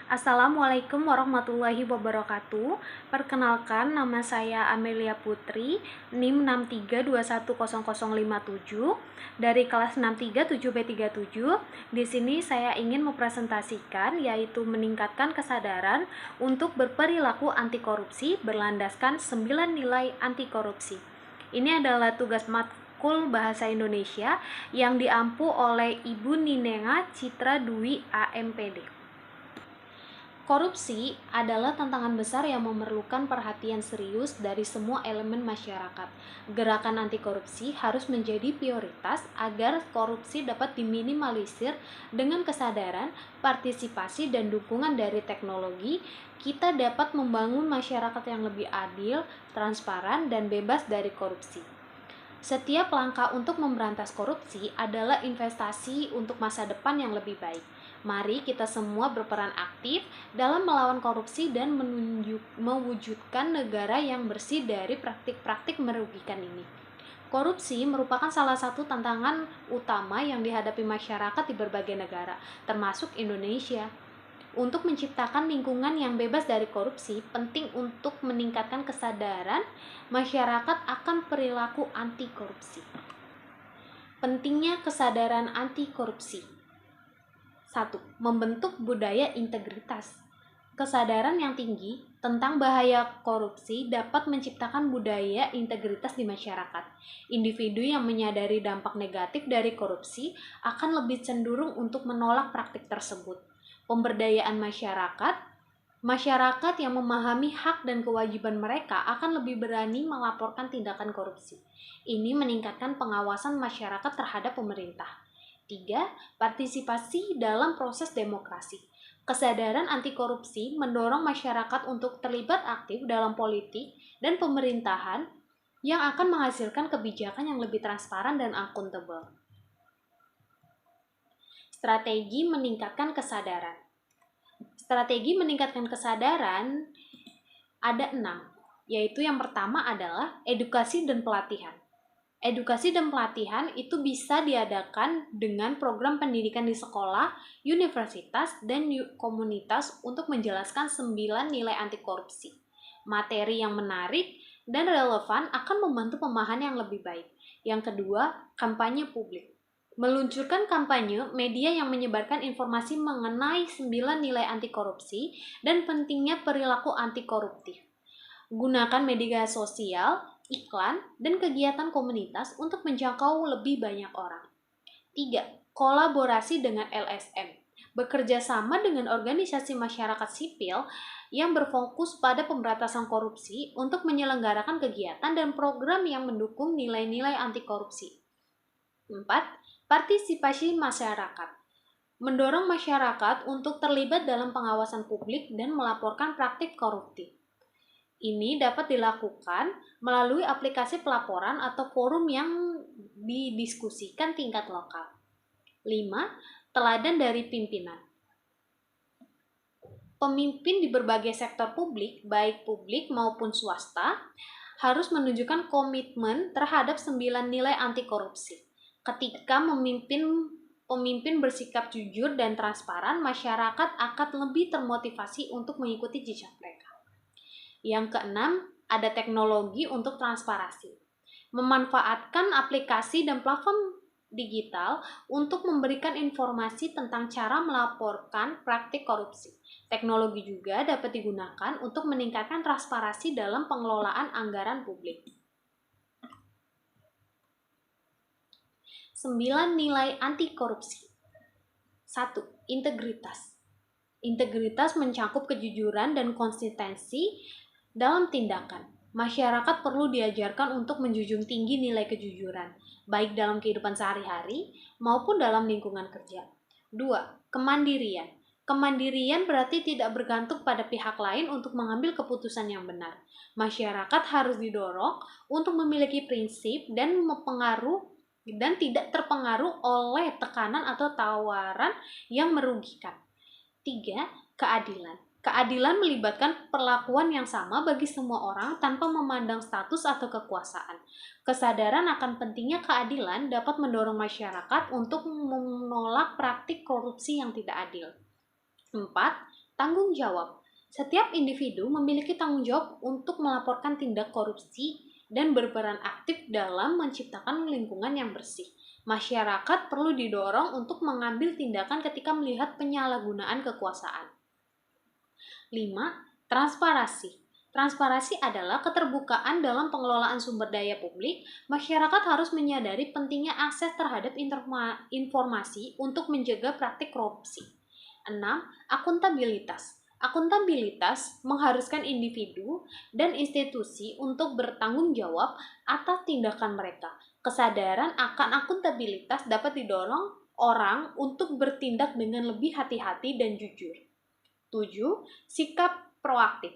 Assalamualaikum warahmatullahi wabarakatuh. Perkenalkan, nama saya Amelia Putri, NIM 632100057 dari kelas 637B37. Di sini saya ingin mempresentasikan yaitu meningkatkan kesadaran untuk berperilaku anti korupsi berlandaskan 9 nilai anti korupsi. Ini adalah tugas matkul bahasa Indonesia yang diampu oleh Ibu Ninenga Citra Dwi AMPD. Korupsi adalah tantangan besar yang memerlukan perhatian serius dari semua elemen masyarakat. Gerakan anti korupsi harus menjadi prioritas agar korupsi dapat diminimalisir dengan kesadaran, partisipasi, dan dukungan dari teknologi. Kita dapat membangun masyarakat yang lebih adil, transparan, dan bebas dari korupsi. Setiap langkah untuk memberantas korupsi adalah investasi untuk masa depan yang lebih baik. Mari kita semua berperan aktif dalam melawan korupsi dan mewujudkan negara yang bersih dari praktik-praktik merugikan ini. Korupsi merupakan salah satu tantangan utama yang dihadapi masyarakat di berbagai negara, termasuk Indonesia. Untuk menciptakan lingkungan yang bebas dari korupsi, penting untuk meningkatkan kesadaran masyarakat akan perilaku anti korupsi. Pentingnya kesadaran anti korupsi. 1. Membentuk budaya integritas. Kesadaran yang tinggi tentang bahaya korupsi dapat menciptakan budaya integritas di masyarakat. Individu yang menyadari dampak negatif dari korupsi akan lebih cenderung untuk menolak praktik tersebut. Pemberdayaan masyarakat yang memahami hak dan kewajiban mereka akan lebih berani melaporkan tindakan korupsi. Ini meningkatkan pengawasan masyarakat terhadap pemerintah. 3. Partisipasi dalam proses demokrasi. Kesadaran anti korupsi mendorong masyarakat untuk terlibat aktif dalam politik dan pemerintahan yang akan menghasilkan kebijakan yang lebih transparan dan akuntabel. Strategi meningkatkan kesadaran. Strategi meningkatkan kesadaran ada 6, yaitu yang pertama adalah edukasi dan pelatihan. Edukasi dan pelatihan itu bisa diadakan dengan program pendidikan di sekolah, universitas, dan komunitas untuk menjelaskan 9 nilai anti korupsi. Materi yang menarik dan relevan akan membantu pemahaman yang lebih baik. Yang kedua, kampanye publik. Meluncurkan kampanye media yang menyebarkan informasi mengenai 9 nilai anti korupsi dan pentingnya perilaku anti koruptif. Gunakan media sosial, iklan, dan kegiatan komunitas untuk menjangkau lebih banyak orang. 3. Kolaborasi dengan LSM. Bekerja sama dengan organisasi masyarakat sipil yang berfokus pada pemberantasan korupsi untuk menyelenggarakan kegiatan dan program yang mendukung nilai-nilai anti korupsi. 4. Partisipasi masyarakat. Mendorong masyarakat untuk terlibat dalam pengawasan publik dan melaporkan praktik koruptif. Ini dapat dilakukan melalui aplikasi pelaporan atau forum yang didiskusikan tingkat lokal. 5. Teladan dari pimpinan. Pemimpin di berbagai sektor publik, baik publik maupun swasta, harus menunjukkan komitmen terhadap 9 nilai anti korupsi. Ketika pemimpin bersikap jujur dan transparan, masyarakat akan lebih termotivasi untuk mengikuti jejak mereka. Yang keenam, ada teknologi untuk transparansi. Memanfaatkan aplikasi dan platform digital untuk memberikan informasi tentang cara melaporkan praktik korupsi. Teknologi juga dapat digunakan untuk meningkatkan transparansi dalam pengelolaan anggaran publik. 9 nilai anti korupsi. 1. Integritas. Integritas mencakup kejujuran dan konsistensi dalam tindakan. Masyarakat perlu diajarkan untuk menjunjung tinggi nilai kejujuran, baik dalam kehidupan sehari-hari maupun dalam lingkungan kerja. 2. Kemandirian. Kemandirian berarti tidak bergantung pada pihak lain untuk mengambil keputusan yang benar. Masyarakat harus didorong untuk memiliki prinsip dan tidak terpengaruh oleh tekanan atau tawaran yang merugikan. 3. Keadilan. Keadilan melibatkan perlakuan yang sama bagi semua orang tanpa memandang status atau kekuasaan. Kesadaran akan pentingnya keadilan dapat mendorong masyarakat untuk menolak praktik korupsi yang tidak adil. 4. Tanggung jawab. Setiap individu memiliki tanggung jawab untuk melaporkan tindak korupsi dan berperan aktif dalam menciptakan lingkungan yang bersih. Masyarakat perlu didorong untuk mengambil tindakan ketika melihat penyalahgunaan kekuasaan. 5. Transparansi. Transparansi adalah keterbukaan dalam pengelolaan sumber daya publik. Masyarakat harus menyadari pentingnya akses terhadap informasi untuk mencegah praktik korupsi. 6. Akuntabilitas. Akuntabilitas mengharuskan individu dan institusi untuk bertanggung jawab atas tindakan mereka. Kesadaran akan akuntabilitas dapat didorong orang untuk bertindak dengan lebih hati-hati dan jujur. 7. Sikap proaktif.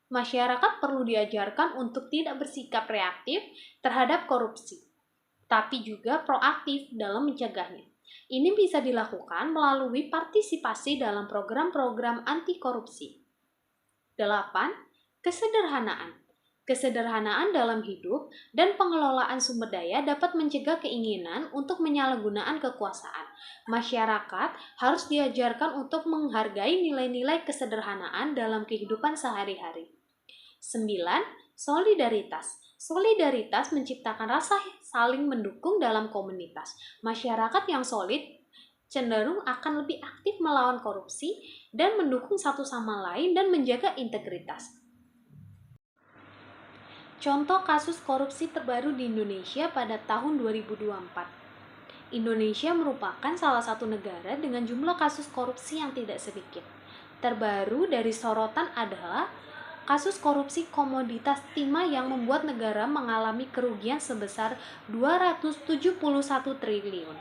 Masyarakat perlu diajarkan untuk tidak bersikap reaktif terhadap korupsi, tapi juga proaktif dalam mencegahnya. Ini bisa dilakukan melalui partisipasi dalam program-program anti korupsi. 8. Kesederhanaan. Kesederhanaan dalam hidup dan pengelolaan sumber daya dapat mencegah keinginan untuk menyalahgunakan kekuasaan. Masyarakat harus diajarkan untuk menghargai nilai-nilai kesederhanaan dalam kehidupan sehari-hari. 9. Solidaritas. Solidaritas menciptakan rasa saling mendukung dalam komunitas. Masyarakat yang solid cenderung akan lebih aktif melawan korupsi dan mendukung satu sama lain dan menjaga integritas. Contoh kasus korupsi terbaru di Indonesia pada tahun 2024. Indonesia merupakan salah satu negara dengan jumlah kasus korupsi yang tidak sedikit. Terbaru dari sorotan adalah kasus korupsi komoditas timah yang membuat negara mengalami kerugian sebesar 271 triliun.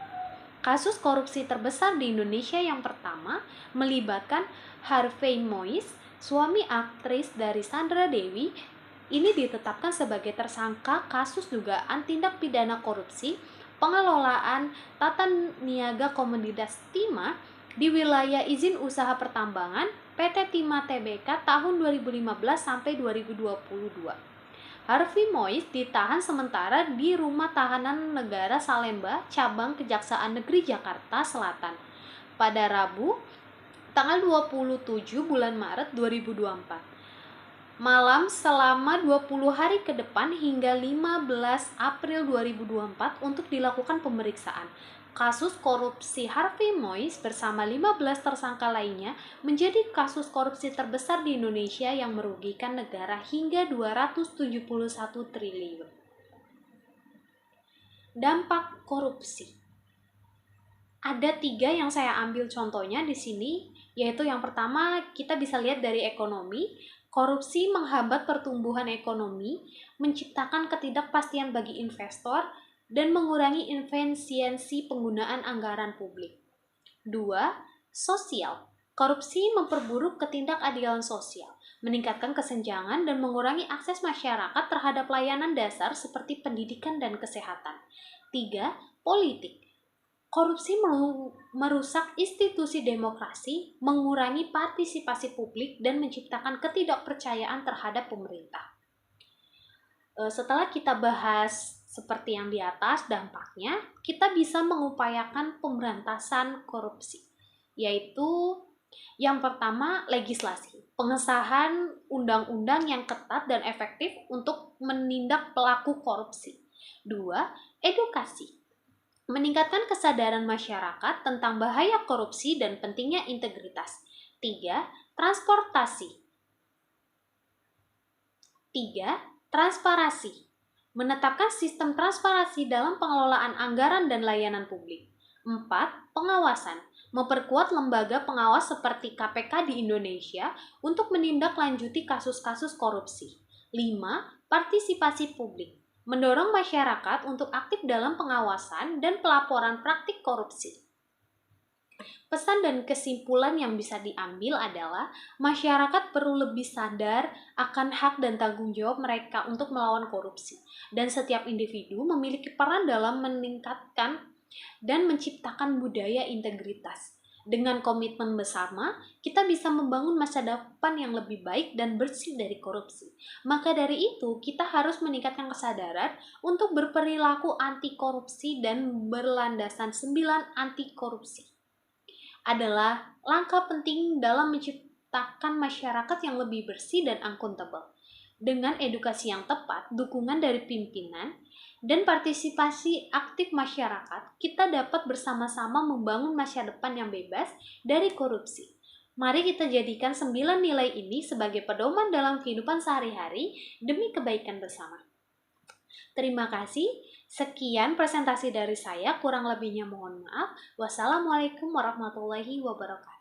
Kasus korupsi terbesar di Indonesia yang pertama melibatkan Harvey Mois, suami aktris dari Sandra Dewi. Ini ditetapkan sebagai tersangka kasus dugaan tindak pidana korupsi pengelolaan tata niaga komoditas timah di wilayah izin usaha pertambangan PT Timah Tbk tahun 2015 sampai 2022. Harvey Mois ditahan sementara di Rumah Tahanan Negara Salemba, cabang Kejaksaan Negeri Jakarta Selatan pada Rabu, tanggal 27 bulan Maret 2024. Malam selama 20 hari ke depan hingga 15 April 2024 untuk dilakukan pemeriksaan. Kasus korupsi Harvey Mois bersama 15 tersangka lainnya menjadi kasus korupsi terbesar di Indonesia yang merugikan negara hingga 271 triliun. Dampak korupsi. Ada 3 yang saya ambil contohnya di sini, yaitu yang pertama kita bisa lihat dari ekonomi. Korupsi menghambat pertumbuhan ekonomi, menciptakan ketidakpastian bagi investor, dan mengurangi efisiensi penggunaan anggaran publik. 2. Sosial. Korupsi memperburuk ketidakadilan sosial, meningkatkan kesenjangan dan mengurangi akses masyarakat terhadap layanan dasar seperti pendidikan dan kesehatan. 3. Politik. Korupsi merusak institusi demokrasi, mengurangi partisipasi publik, dan menciptakan ketidakpercayaan terhadap pemerintah. Setelah kita bahas seperti yang di atas dampaknya, kita bisa mengupayakan pemberantasan korupsi, yaitu yang pertama legislasi, pengesahan undang-undang yang ketat dan efektif untuk menindak pelaku korupsi. 2. Edukasi, meningkatkan kesadaran masyarakat tentang bahaya korupsi dan pentingnya integritas. 3. Transportasi. 3. Transparansi, menetapkan sistem transparansi dalam pengelolaan anggaran dan layanan publik. 4. Pengawasan, memperkuat lembaga pengawas seperti KPK di Indonesia untuk menindaklanjuti kasus-kasus korupsi. 5. Partisipasi publik, mendorong masyarakat untuk aktif dalam pengawasan dan pelaporan praktik korupsi. Pesan dan kesimpulan yang bisa diambil adalah masyarakat perlu lebih sadar akan hak dan tanggung jawab mereka untuk melawan korupsi, dan setiap individu memiliki peran dalam meningkatkan dan menciptakan budaya integritas. Dengan komitmen bersama, kita bisa membangun masa depan yang lebih baik dan bersih dari korupsi. Maka dari itu, kita harus meningkatkan kesadaran untuk berperilaku anti korupsi dan berlandasan 9 anti korupsi. Adalah langkah penting dalam menciptakan masyarakat yang lebih bersih dan akuntabel. Dengan edukasi yang tepat, dukungan dari pimpinan, dan partisipasi aktif masyarakat, kita dapat bersama-sama membangun masa depan yang bebas dari korupsi. Mari kita jadikan 9 nilai ini sebagai pedoman dalam kehidupan sehari-hari demi kebaikan bersama. Terima kasih. Sekian presentasi dari saya, kurang lebihnya mohon maaf. Wassalamualaikum warahmatullahi wabarakatuh.